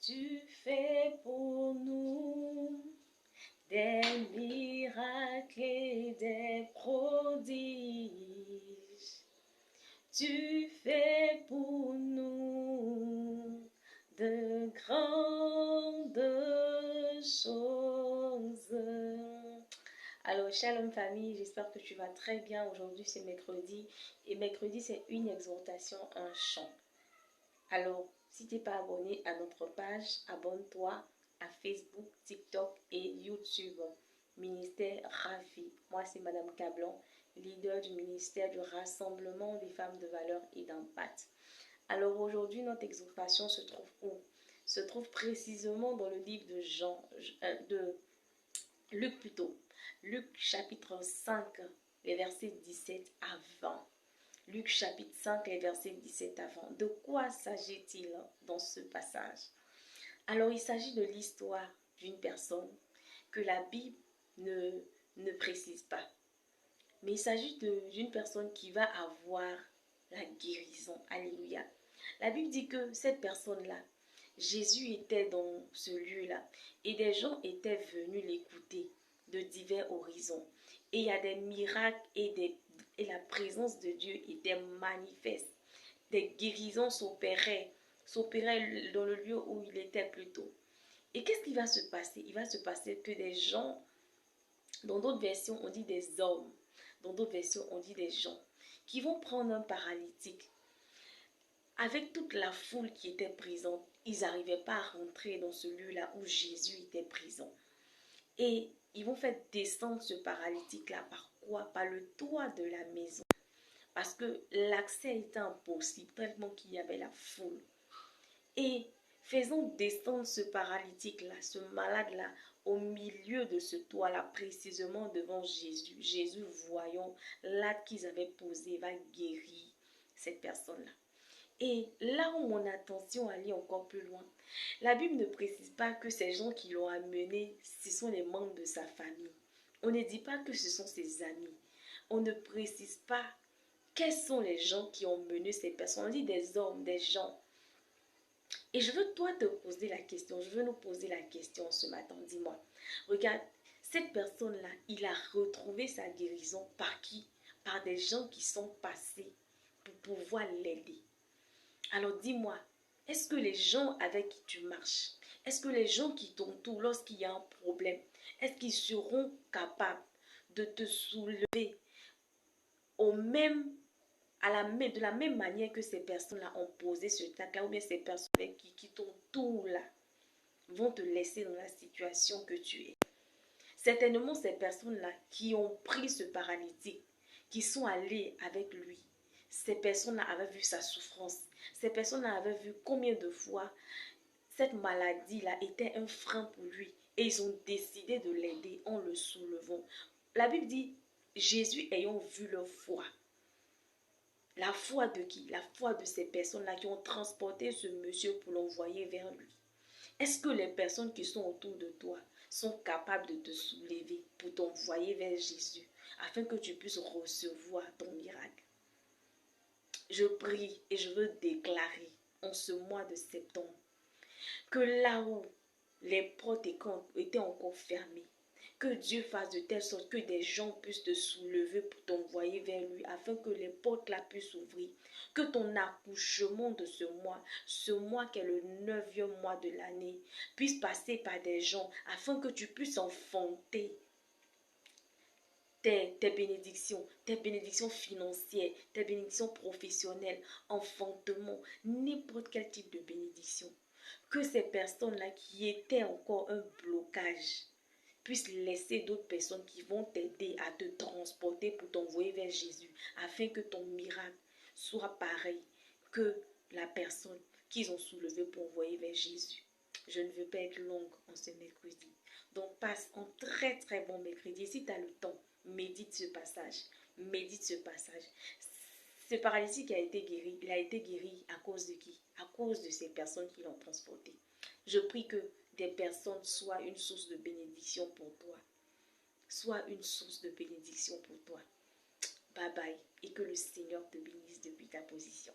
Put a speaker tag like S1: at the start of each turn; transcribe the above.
S1: Tu fais pour nous des miracles et des prodiges. Tu fais pour nous de grandes choses. Alors, shalom famille, j'espère que tu vas très bien. Aujourd'hui, c'est mercredi. Et mercredi, c'est une exhortation, un chant. Alors, si tu n'es pas abonné à notre page, abonne-toi à Facebook, TikTok et YouTube. Ministère Rafi. Moi, c'est Madame Cablon, leader du ministère du Rassemblement des femmes de valeur et d'impact. Alors, aujourd'hui, notre exhortation se trouve où? Se trouve précisément dans le livre de Luc plutôt. Luc chapitre 5, les versets 17 à 20. Luc chapitre 5, les versets 17 à 20. De quoi s'agit-il dans ce passage? Alors, il s'agit de l'histoire d'une personne que la Bible ne précise pas. Mais il s'agit d'une personne qui va avoir la guérison. Alléluia. La Bible dit que cette personne-là, Jésus était dans ce lieu-là et des gens étaient venus l'écouter de divers horizons. Et il y a des miracles et la présence de Dieu était manifeste. Des guérisons s'opéraient dans le lieu où il était plutôt. Et qu'est-ce qui va se passer? Il va se passer que des gens, dans d'autres versions on dit des hommes, dans d'autres versions on dit des gens, qui vont prendre un paralytique. Avec toute la foule qui était présente, ils n'arrivaient pas à rentrer dans ce lieu-là où Jésus était présent. Et ils vont faire descendre ce paralytique-là par quoi? Par le toit de la maison. Parce que l'accès était impossible, tellement qu'il y avait la foule. Et faisons descendre ce paralytique-là, ce malade-là, au milieu de ce toit-là, précisément devant Jésus. Jésus, voyant l'acte qu'ils avaient posé, va guérir cette personne-là. Et là où mon attention allait encore plus loin, la Bible ne précise pas que ces gens qui l'ont amené, ce sont les membres de sa famille. On ne dit pas que ce sont ses amis. On ne précise pas quels sont les gens qui ont mené ces personnes. On dit des hommes, des gens. Et je veux toi te poser la question, je veux nous poser la question ce matin. Dis-moi, regarde, cette personne-là, il a retrouvé sa guérison par qui? Par des gens qui sont passés pour pouvoir l'aider. Alors dis-moi, est-ce que les gens avec qui tu marches, est-ce que les gens qui t'entourent lorsqu'il y a un problème, est-ce qu'ils seront capables de te soulever de la même manière que ces personnes-là ont posé ce tac-là, ou bien ces personnes qui t'entourent là vont te laisser dans la situation que tu es? Certainement ces personnes-là qui ont pris ce paralytique, qui sont allées avec lui, ces personnes-là avaient vu sa souffrance. Ces personnes-là avaient vu combien de fois cette maladie-là était un frein pour lui. Et ils ont décidé de l'aider en le soulevant. La Bible dit, Jésus ayant vu leur foi. La foi de qui? La foi de ces personnes-là qui ont transporté ce monsieur pour l'envoyer vers lui. Est-ce que les personnes qui sont autour de toi sont capables de te soulever pour t'envoyer vers Jésus afin que tu puisses recevoir ton miracle? Je prie et je veux déclarer en ce mois de septembre que là où les portes étaient encore fermées, que Dieu fasse de telle sorte que des gens puissent te soulever pour t'envoyer vers lui afin que les portes là puissent s'ouvrir. Que ton accouchement de ce mois qui est le 9e mois de l'année, puisse passer par des gens afin que tu puisses enfanter tes bénédictions financières, tes bénédictions professionnelles, enfantement, n'importe quel type de bénédiction. Que ces personnes-là qui étaient encore un blocage puissent laisser d'autres personnes qui vont t'aider à te transporter pour t'envoyer vers Jésus, afin que ton miracle soit pareil que la personne qu'ils ont soulevée pour envoyer vers Jésus. Je ne veux pas être longue en ce mercredi. Donc passe un très très bon mercredi. Si tu as le temps, médite ce passage. Médite ce passage. Ce paralytique a été guéri. Il a été guéri à cause de qui? À cause de ces personnes qui l'ont transporté. Je prie que des personnes soient une source de bénédiction pour toi. Sois une source de bénédiction pour toi. Bye bye. Et que le Seigneur te bénisse depuis ta position.